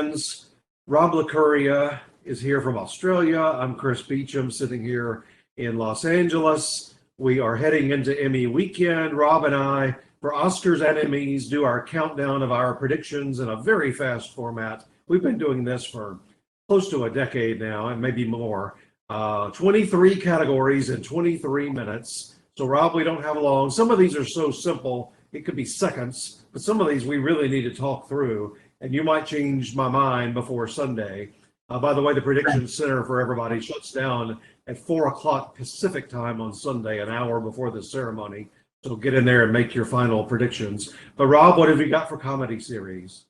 friends. Rob Licuria is here from Australia. I'm Chris Beachum, sitting here in Los Angeles. We are heading into Emmy weekend. Rob and I, for Oscars and Emmys, do our countdown of our predictions in a very fast format. We've been doing this for close to a decade now, and maybe more. 23 categories in 23 minutes. So, Rob, we don't have long. Some of these are so simple, it could be seconds, but some of these we really need to talk through, and you might change my mind before Sunday. By the way, the Prediction Center for everybody shuts down at 4 o'clock Pacific time on Sunday, an hour before the ceremony. So get in there and make your final predictions. But, Rob, what have you got for comedy series?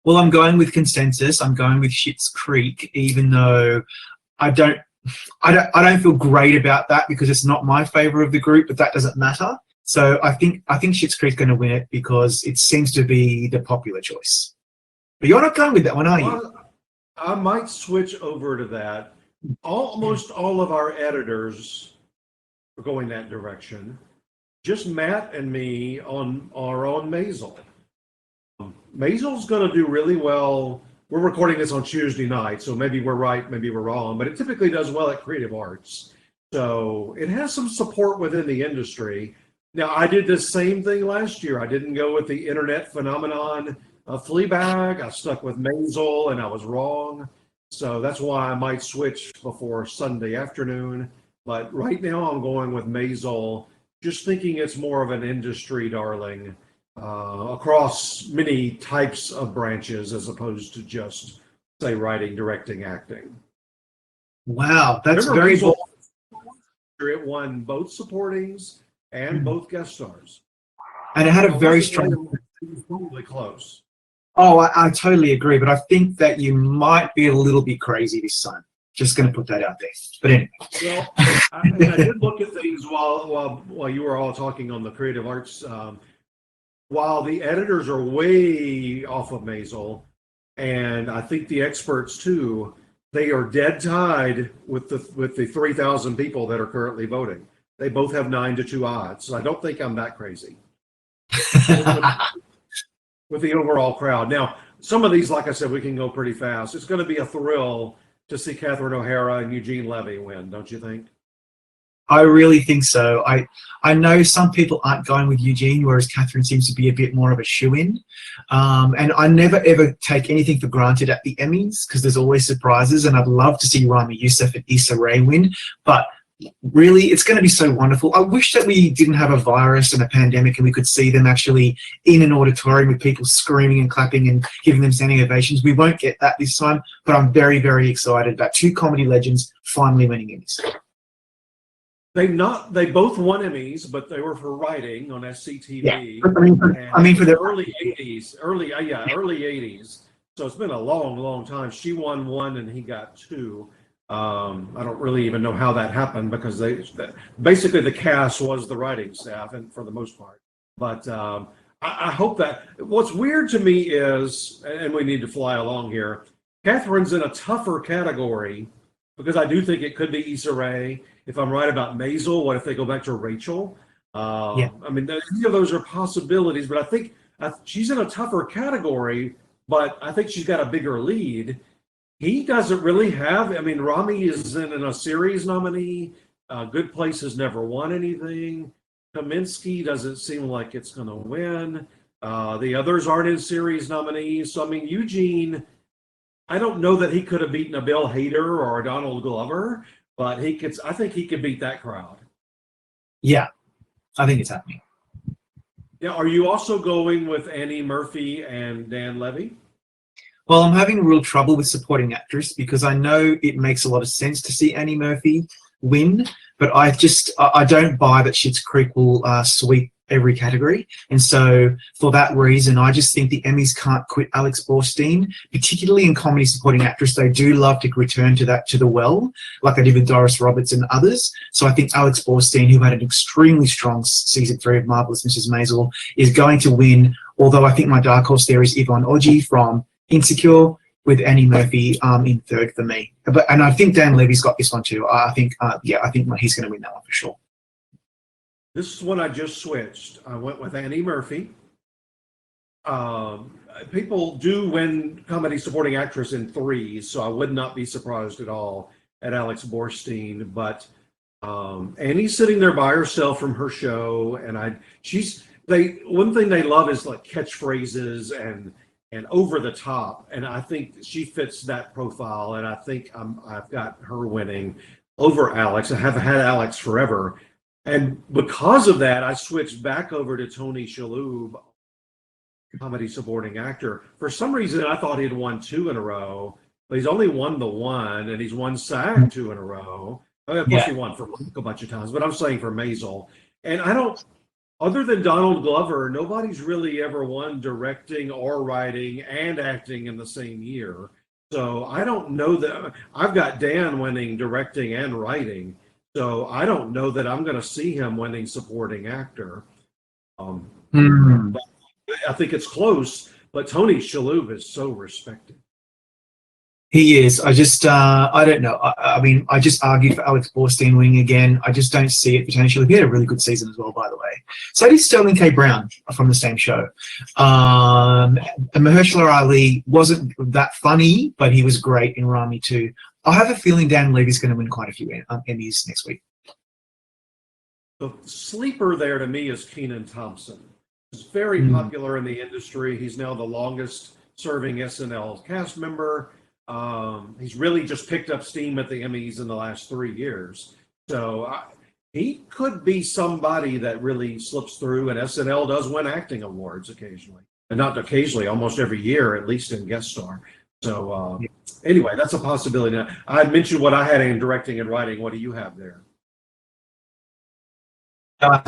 Well, I'm going with consensus. I'm going with Schitt's Creek, even though I don't feel great about that because it's not my favorite of the group, but that doesn't matter. So I think Schitt's Creek's going to win it because it seems to be the popular choice. But you're not going with that one, are you? I might switch over to that. Almost all of our editors are going that direction. Just Matt and me are on Maisel. Maisel's going to do really well. We're recording this on Tuesday night, so maybe we're right, maybe we're wrong, but it typically does well at Creative Arts. So it has some support within the industry. Now, I did the same thing last year. I didn't go with the internet phenomenon of Fleabag. I stuck with Maisel, and I was wrong. So that's why I might switch before Sunday afternoon. But right now, I'm going with Maisel, just thinking it's more of an industry darling across many types of branches as opposed to just, say, writing, directing, acting. Wow, that's Remember, very Maisel, bold. it won both supportings and both guest stars. And it had a very strong... It was probably close. Oh, I totally agree, but I think that you might be a little bit crazy this time. Just going to put that out there. But anyway. Well, I did look at things while you were all talking on the Creative Arts. While the editors are way off of Maisel, and I think the experts too, they are dead tied with the 3,000 people that are currently voting. They both have 9-2 odds. So I don't think I'm that crazy with the overall crowd. Now, some of these, like I said, we can go pretty fast. It's going to be a thrill to see Catherine O'Hara and Eugene Levy win, don't you think? I really think so. I know some people aren't going with Eugene, whereas Catherine seems to be a bit more of a shoo-in. And I never, ever take anything for granted at the Emmys because there's always surprises, and I'd love to see Rami Youssef and Issa Rae win. But really, it's going to be so wonderful. I wish that we didn't have a virus and a pandemic and we could see them actually in an auditorium with people screaming and clapping and giving them standing ovations. We won't get that this time, but I'm very, very excited about two comedy legends finally winning Emmys. They both won Emmys, but they were for writing on SCTV. Yeah. I mean for the early 80s. So it's been a long, long time. She won one and he got two. I don't really even know how that happened because basically the cast was the writing staff, and for the most part. But I hope that what's weird to me is, and we need to fly along here, Catherine's in a tougher category because I do think it could be Issa Rae. If I'm right about Maisel, what if they go back to Rachel? Yeah. I mean, any of those are possibilities, but I think she's in a tougher category, but I think she's got a bigger lead. He doesn't really have, I mean, Rami is in a series nominee. Good Place has never won anything. Kaminsky doesn't seem like it's going to win. The others aren't in series nominees. So, I mean, Eugene, I don't know that he could have beaten a Bill Hader or a Donald Glover, but I think he could beat that crowd. Yeah, I think it's happening. Yeah, are you also going with Annie Murphy and Dan Levy? Well, I'm having real trouble with supporting actress because I know it makes a lot of sense to see Annie Murphy win, but I don't buy that Schitt's Creek will sweep every category. And so for that reason, I just think the Emmys can't quit Alex Borstein, particularly in comedy supporting actress. They do love to return to the well, like they did with Doris Roberts and others. So I think Alex Borstein, who had an extremely strong season 3 of Marvelous Mrs. Maisel, is going to win, although I think my dark horse there is Yvonne Orji from Insecure, with Annie Murphy in third for me. And I think Dan Levy's got this one too. I think he's going to win that one for sure. This is when I just switched. I went with Annie Murphy. people do win comedy supporting actress in threes, so I would not be surprised at all at Alex Borstein. But Annie's sitting there by herself from her show, and one thing they love is like catchphrases and over the top, and I think she fits that profile, and I think I've got her winning over Alex. I have had Alex forever, and because of that, I switched back over to Tony Shalhoub, comedy supporting actor. For some reason, I thought he'd won 2 in a row, but he's only won the one, and he's won SAG 2 in a row. I mean, of course, he won for Mike a bunch of times, but I'm saying for Maisel. And I don't, other than Donald Glover, nobody's really ever won directing or writing and acting in the same year. So I don't know that. I've got Dan winning directing and writing. So I don't know that I'm going to see him winning supporting actor. But I think it's close, but Tony Shalhoub is so respected. He is. I don't know. I mean, I just argued for Alex Borstein winning again. I just don't see it potentially. He had a really good season as well, by the way. So did Sterling K. Brown from the same show. And Mahershala Ali wasn't that funny, but he was great in Rami too. I have a feeling Dan Levy's going to win quite a few Emmys next week. The sleeper there to me is Kenan Thompson. He's very popular in the industry. He's now the longest serving SNL cast member. He's really just picked up steam at the Emmys in the last 3 years. So he could be somebody that really slips through, and SNL does win acting awards occasionally. And not occasionally, almost every year, at least in guest star. So anyway, that's a possibility. Now, I mentioned what I had in directing and writing. What do you have there? I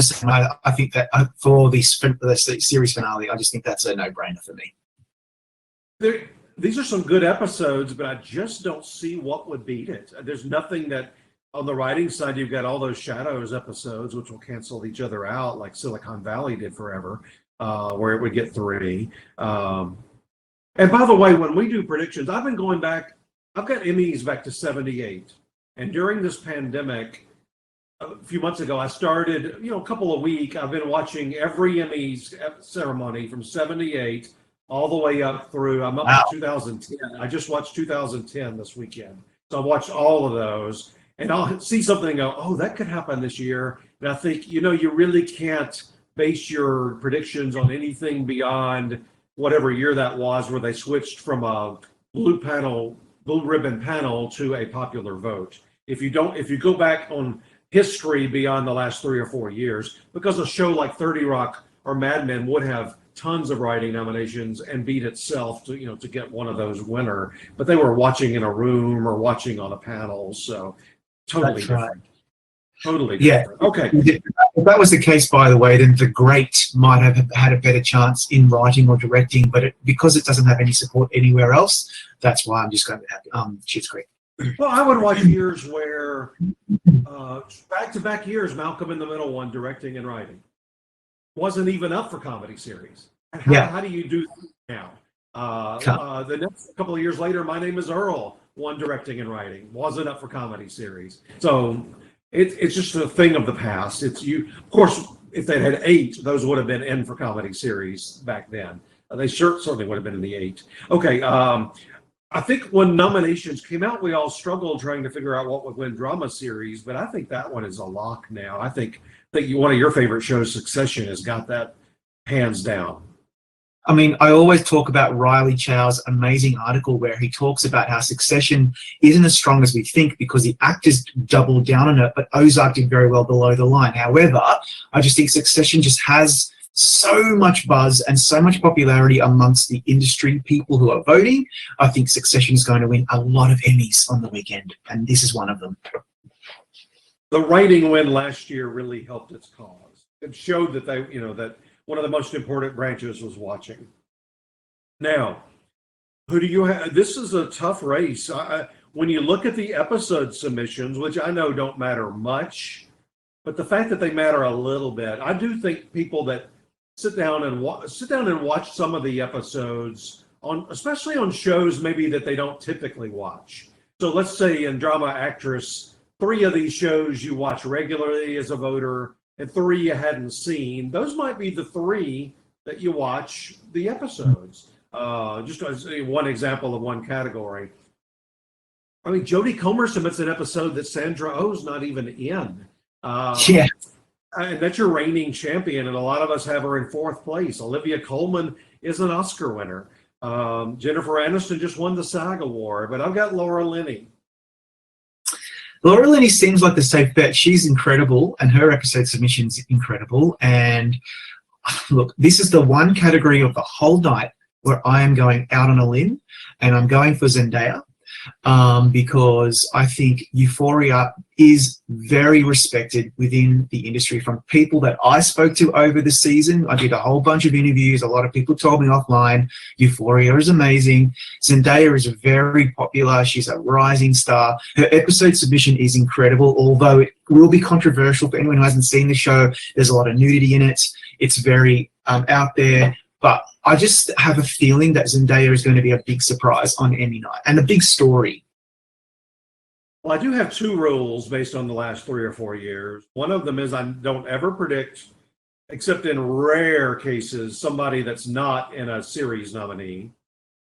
think that for the series finale, I just think that's a no-brainer for me. These are some good episodes, but I just don't see what would beat it. There's nothing that, on the writing side, you've got all those Shadows episodes, which will cancel each other out, like Silicon Valley did forever, where it would get 3. And by the way, when we do predictions, I've been going back, I've got Emmys back to 78. And during this pandemic, a few months ago, I started, a couple of weeks, I've been watching every Emmys ceremony from 78 all the way up through, I'm up to 2010. I just watched 2010 this weekend. So I watched all of those, and I'll see something and go, oh, that could happen this year. And I think, you really can't base your predictions on anything beyond whatever year that was, where they switched from a blue ribbon panel to a popular vote. If you go back on history beyond the last 3 or 4 years, because a show like 30 Rock or Mad Men would have tons of writing nominations and beat itself to get one of those winner, but they were watching in a room or watching on a panel, so totally That's different. Right. Totally different. Yeah. Okay. If that was the case, by the way, then The Great might have had a better chance in writing or directing, but because it doesn't have any support anywhere else, that's why I'm just going to have Schitt's Creek. Well, I would watch years where back-to-back years, Malcolm in the Middle won directing and writing. Wasn't even up for comedy series. And how do you do that now? The next couple of years later, My Name is Earl won directing and writing. Wasn't up for comedy series. So it's just a thing of the past. Of course, if they had 8, those would have been in for comedy series back then. They certainly would have been in the 8. Okay. I think when nominations came out, we all struggled trying to figure out what would win drama series, but I think that one is a lock now. I think one of your favorite shows, Succession, has got that hands down. I mean, I always talk about Riley Chow's amazing article where he talks about how Succession isn't as strong as we think because the actors doubled down on it, but Ozark did very well below the line. However, I just think Succession just has so much buzz and so much popularity amongst the industry people who are voting. I think Succession is going to win a lot of Emmys on the weekend, and this is one of them. The writing win last year really helped its cause. It showed that that one of the most important branches was watching. Now, who do you have? This is a tough race. When you look at the episode submissions, which I know don't matter much, but the fact that they matter a little bit, I do think people that sit down and watch some of the episodes especially on shows maybe that they don't typically watch. So let's say in Drama Actress, 3 of these shows you watch regularly as a voter, and 3 you hadn't seen. Those might be the 3 that you watch the episodes. just as one example of one category. I mean, Jodie Comer submits an episode that Sandra Oh's not even in. Yeah. And that's your reigning champion, and a lot of us have her in fourth place. Olivia Colman is an Oscar winner. Jennifer Aniston just won the SAG Award, but I've got Laura Linney. Laura Linney seems like the safe bet. She's incredible, and her episode submission's incredible. And look, this is the one category of the whole night where I am going out on a limb, and I'm going for Zendaya. Because I think Euphoria is very respected within the industry from people that I spoke to over the season. I did a whole bunch of interviews. A lot of people told me offline, Euphoria is amazing. Zendaya is very popular. She's a rising star. Her episode submission is incredible, although it will be controversial for anyone who hasn't seen the show. There's a lot of nudity in it. It's very out there. But I just have a feeling that Zendaya is going to be a big surprise on Emmy night and a big story. Well, I do have two rules based on the last 3 or 4 years. One of them is I don't ever predict, except in rare cases, somebody that's not in a series nominee.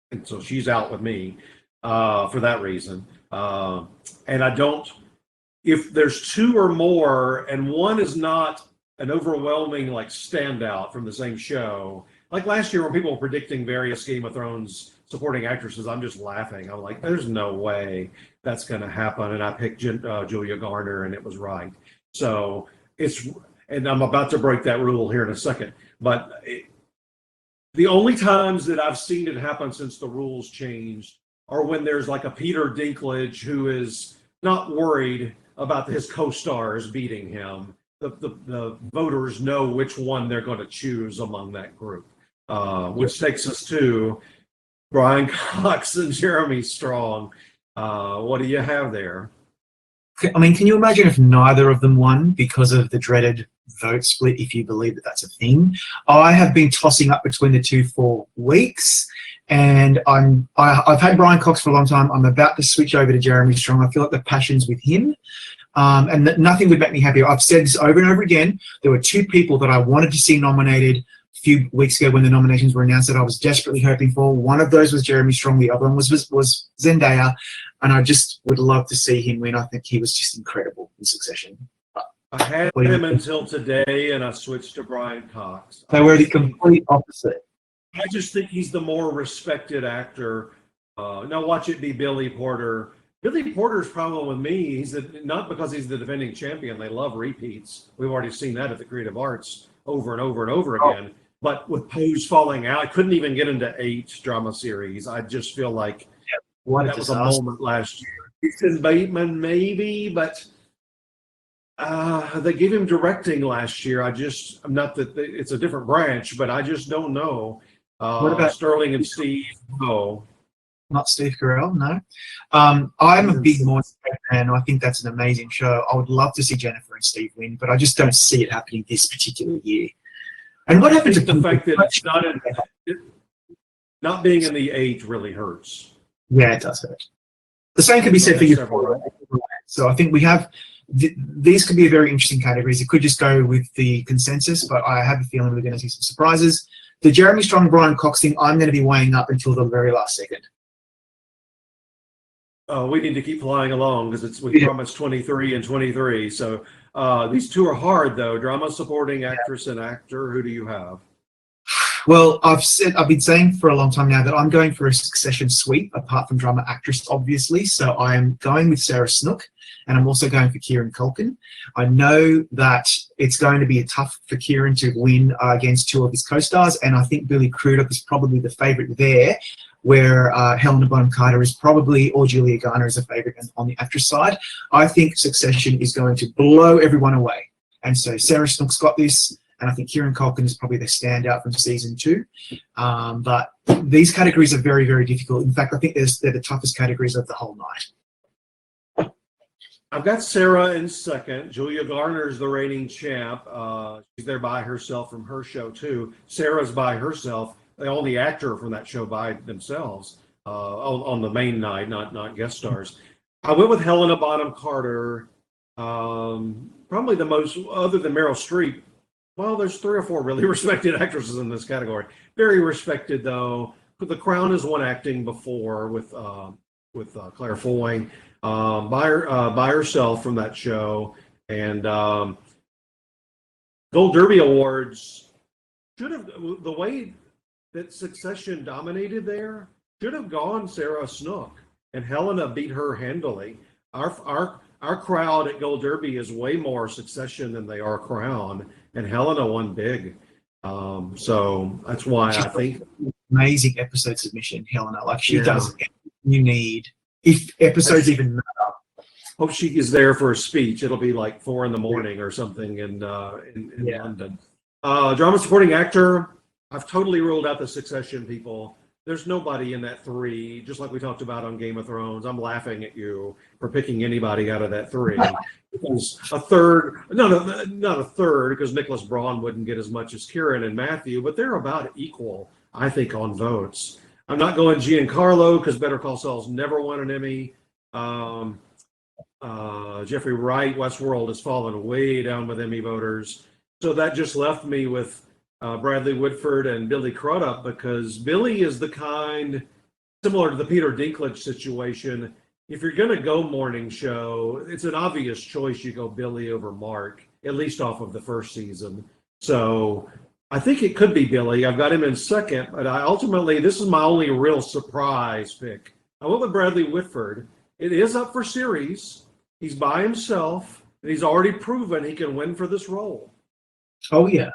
And so she's out with me for that reason. And I don't, if there's 2 or more and one is not an overwhelming like standout from the same show, like last year when people were predicting various Game of Thrones supporting actresses, I'm just laughing. I'm like, there's no way that's going to happen. And I picked Julia Garner, and it was right. So and I'm about to break that rule here in a second. But the only times that I've seen it happen since the rules changed are when there's like a Peter Dinklage who is not worried about his co-stars beating him. The voters know which one they're going to choose among that group. Which takes us to Brian Cox and Jeremy Strong. What do you have there? I mean, can you imagine if neither of them won because of the dreaded vote split, if you believe that that's a thing? I have been tossing up between the two for weeks, and I've had Brian Cox for a long time. I'm about to switch over to Jeremy Strong. I feel like the passion's with him. And that nothing would make me happier. I've said this over and over again. There were 2 people that I wanted to see nominated a few weeks ago when the nominations were announced that I was desperately hoping for. One of those was Jeremy Strong. The other one was Zendaya. And I just would love to see him win. I think he was just incredible in Succession. I had him until today, and I switched to Brian Cox. They were the complete opposite. I just think he's the more respected actor. Now watch it be Billy Porter. Billy Porter's problem with me, not because he's the defending champion. They love repeats. We've already seen that at the Creative Arts over and over and over again. But with Pose falling out, I couldn't even get into 8 drama series. I just feel like that was a moment last year. Jason Bateman, maybe, but they gave him directing last year. I'm not that it's a different branch, but I just don't know. What about Sterling and Steve? No. Not Steve Carell, no. I'm a big Morning fan. I think that's an amazing show. I would love to see Jennifer and Steve win, but I just don't see it happening this particular year. And what happens to the fact that it's not being in the 8 really hurts? Yeah, it does hurt. The same could be said for you. So I think we have these could be very interesting categories. It could just go with the consensus, but I have a feeling we're going to see some surprises. The Jeremy Strong, Brian Cox thing, I'm going to be weighing up until the very last second. We need to keep flying along because we promised 23 and 23. So these 2 are hard, though. Drama supporting actress and actor. Who do you have? Well, I've been saying for a long time now that I'm going for a Succession sweep, apart from drama actress, obviously. So I am going with Sarah Snook, and I'm also going for Kieran Culkin. I know that it's going to be tough for Kieran to win against 2 of his co-stars, and I think Billy Crudup is probably the favourite there, where Helena Bonham Carter is probably, or Julia Garner is a favourite on the actress side. I think Succession is going to blow everyone away. And so Sarah Snook's got this, and I think Kieran Culkin is probably the standout from season 2. But these categories are very, very difficult. In fact, I think they're the toughest categories of the whole night. I've got Sarah in second. Julia Garner's the reigning champ. She's there by herself from her show, too. Sarah's by herself. The only actor from that show by themselves on the main night, not guest stars. I went with Helena Bonham Carter, probably the most, other than Meryl Streep. Well, there's 3 or 4 really respected actresses in this category. Very respected, though. The Crown has won acting before with Claire Foy by herself from that show, and Gold Derby Awards should have the way that Succession dominated there should have gone Sarah Snook, and Helena beat her handily. Our crowd at Gold Derby is way more Succession than they are Crown, and Helena won big. So that's why I think amazing episode submission, Helena. Like she Yeah. does everything you need. If episodes even matter. hope she is there for a speech. It'll be like 4 a.m. or something in Yeah. London. Drama supporting actor. I've totally ruled out the Succession people. There's nobody in that 3, just like we talked about on Game of Thrones. I'm laughing at you for picking anybody out of that 3. Because a third, no, not a third, because Nicholas Braun wouldn't get as much as Kieran and Matthew, but they're about equal, I think, on votes. I'm not going Giancarlo because Better Call Saul's never won an Emmy. Jeffrey Wright, Westworld, has fallen way down with Emmy voters. So that just left me with Bradley Whitford and Billy Crudup, because Billy is the kind, similar to the Peter Dinklage situation. If you're going to go morning show, it's an obvious choice. You go Billy over Mark, at least off of the first season. So I think it could be Billy. I've got him in second, but ultimately, this is my only real surprise pick. I went with Bradley Whitford. It is up for series. He's by himself, and he's already proven he can win for this role. Oh yeah.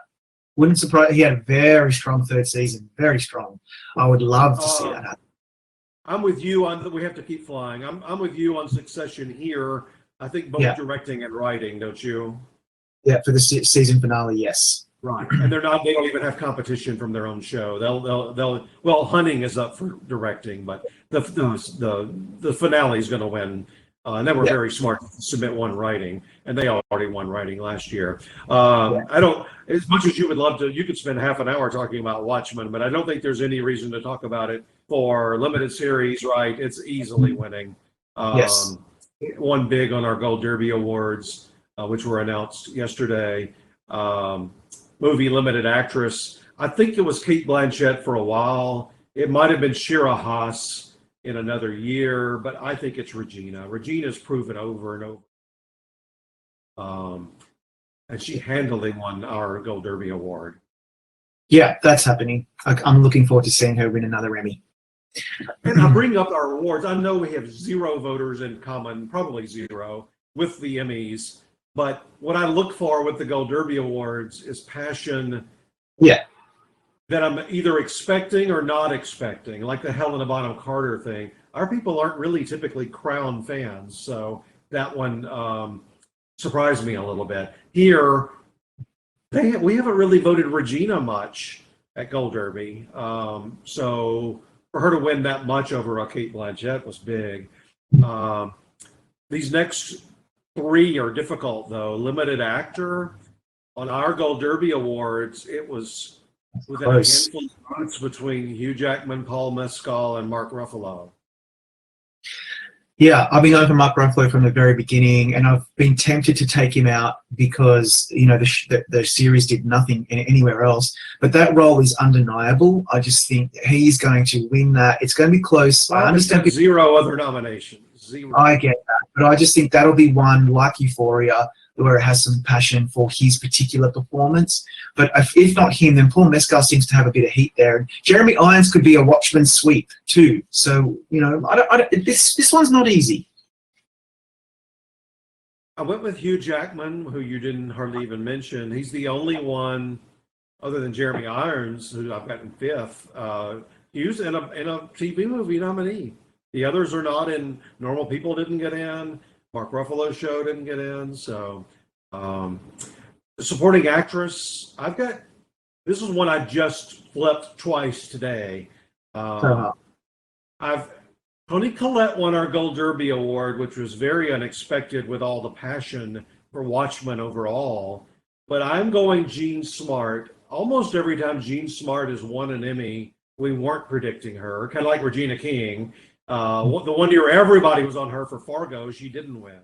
Wouldn't surprise. He had a very strong third season. Very strong. I would love to see that happen. I'm with you on. We have to keep flying. I'm with you on Succession here. I think both directing and writing, don't you? Yeah, for the season finale, yes. Right, and they're not. They don't even have competition from their own show. They'll. Well, Hunting is up for directing, but the finale is going to win. And they were very smart to submit one writing, and they already won writing last year. I don't, as much as you would love to, you could spend half an hour talking about Watchmen, but I don't think there's any reason to talk about it for limited series, right? It's easily winning. Yes. It won big on our Gold Derby Awards, which were announced yesterday. Movie limited actress. I think it was Kate Blanchett for a while. It might have been Shira Haas in another year, but I think it's Regina. Regina's proven over and over. And she handily won our Gold Derby Award. Yeah, that's happening. I'm looking forward to seeing her win another Emmy. And I bring up our awards. I know we have 0 voters in common, probably 0, with the Emmys. But what I look for with the Gold Derby Awards is passion. Yeah. That I'm either expecting or not expecting, like the Helena Bonham Carter thing. Our people aren't really typically Crown fans, so that one surprised me a little bit. Here, we haven't really voted Regina much at Gold Derby, so for her to win that much over a Kate Blanchett was big. These next 3 are difficult, though. Limited actor, on our Gold Derby Awards, it was within a handful of votes between Hugh Jackman, Paul Mescal, and Mark Ruffalo. Yeah, I've been over Mark Ruffalo from the very beginning, and I've been tempted to take him out because the series did nothing anywhere else. But that role is undeniable. I just think he's going to win that. It's going to be close. I understand 0 other nominations. 0. I get that, but I just think that'll be one like Euphoria, where it has some passion for his particular performance. But if not him, then Paul Mescal seems to have a bit of heat there. And Jeremy Irons could be a Watchmen sweep too. So, this one's not easy. I went with Hugh Jackman, who you didn't hardly even mention. He's the only one, other than Jeremy Irons, who I've got in 5th. He was in a TV movie nominee. The others are not in. Normal People didn't get in. Mark Ruffalo's show didn't get in. So, supporting actress, this is one I just flipped twice today. Toni Collette won our Gold Derby Award, which was very unexpected with all the passion for Watchmen overall. But I'm going Jean Smart. Almost every time Jean Smart has won an Emmy, we weren't predicting her, kind of like Regina King. The one year everybody was on her for Fargo, she didn't win.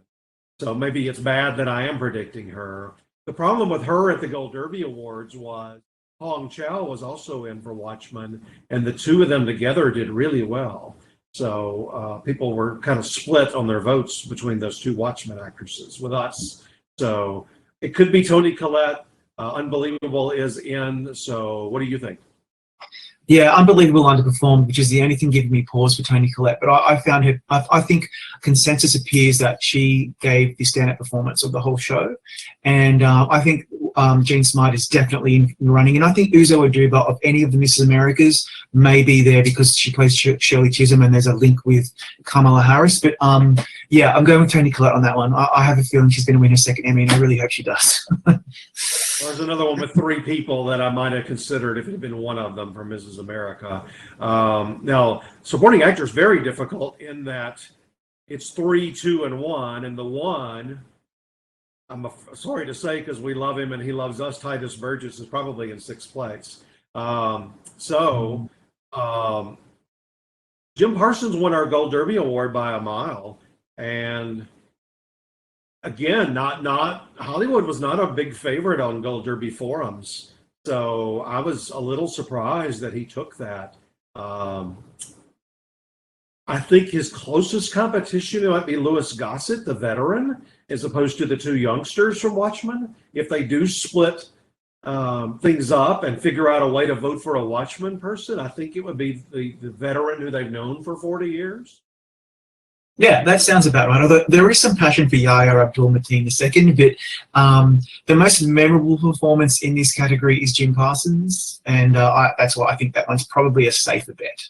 So maybe it's bad that I am predicting her. The problem with her at the Gold Derby Awards was Hong Chow was also in for Watchmen, and the two of them together did really well. So people were kind of split on their votes between those two Watchmen actresses with us. So it could be Toni Collette. Unbelievable is in. So what do you think? Yeah, Unbelievable underperformed, which is the only thing giving me pause for Toni Collette. But I found her, I think consensus appears that she gave the standout performance of the whole show. And I think Jean Smart is definitely in the running. And I think Uzo Aduba, of any of the Mrs. Americas, may be there because she plays Shirley Chisholm and there's a link with Kamala Harris. But yeah, I'm going with Toni Collette on that one. I have a feeling she's going to win her second Emmy, and I really hope she does. There's another one with three people that I might have considered if it had been one of them for Mrs. America. Now, supporting actor is very difficult in that it's 3, 2, and 1, and the one, sorry to say because we love him and he loves us, Titus Burgess is probably in sixth place. Jim Parsons won our Gold Derby Award by a mile, and again, not Hollywood was not a big favorite on Gold Derby forums, so I was a little surprised that he took that. I think his closest competition might be Louis Gossett, the veteran, as opposed to the two youngsters from Watchmen. If they do split things up and figure out a way to vote for a Watchmen person, I think it would be the veteran who they've known for 40 years. Yeah, that sounds about right. Although there is some passion for Yahya Abdul-Mateen II, but the most memorable performance in this category is Jim Parsons, and that's why I think that one's probably a safer bet.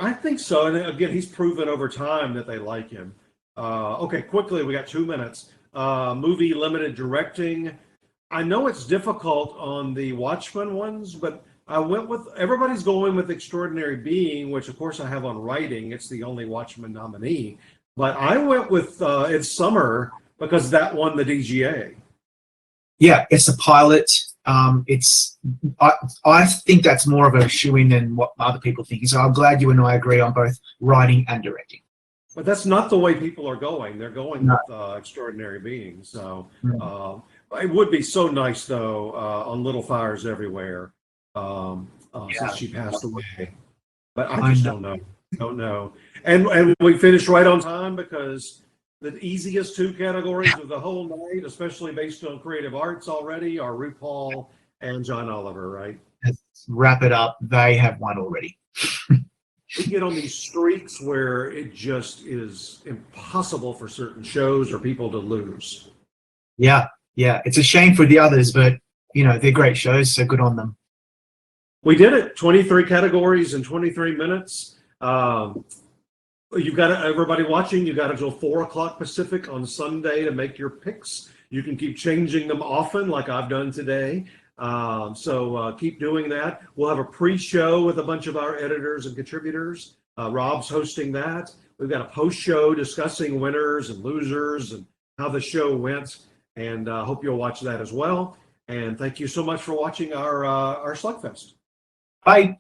I think so, and again, he's proven over time that they like him. Okay, quickly, we got 2 minutes. Movie limited directing. I know it's difficult on the Watchmen ones, but I went with, everybody's going with Extraordinary Being, which of course I have on writing. It's the only Watchmen nominee. But I went with It's Summer because that won the DGA. Yeah, it's a pilot. I think that's more of a shoe-in than what other people think. So I'm glad you and I agree on both writing and directing. But that's not the way people are going. They're going with Extraordinary Being. So it would be so nice, though, on Little Fires Everywhere. Since she passed away, but I just don't know. And we finished right on time because the easiest two categories of the whole night, especially based on creative arts already, are RuPaul and John Oliver, right? Let's wrap it up. They have won already. We get on these streaks where it just is impossible for certain shows or people to lose. Yeah. It's a shame for the others, but they're great shows, so good on them. We did it. 23 categories in 23 minutes. You've got everybody watching. You got until 4:00 Pacific on Sunday to make your picks. You can keep changing them often, like I've done today. So keep doing that. We'll have a pre-show with a bunch of our editors and contributors. Rob's hosting that. We've got a post-show discussing winners and losers and how the show went. And hope you'll watch that as well. And thank you so much for watching our Slugfest. Bye.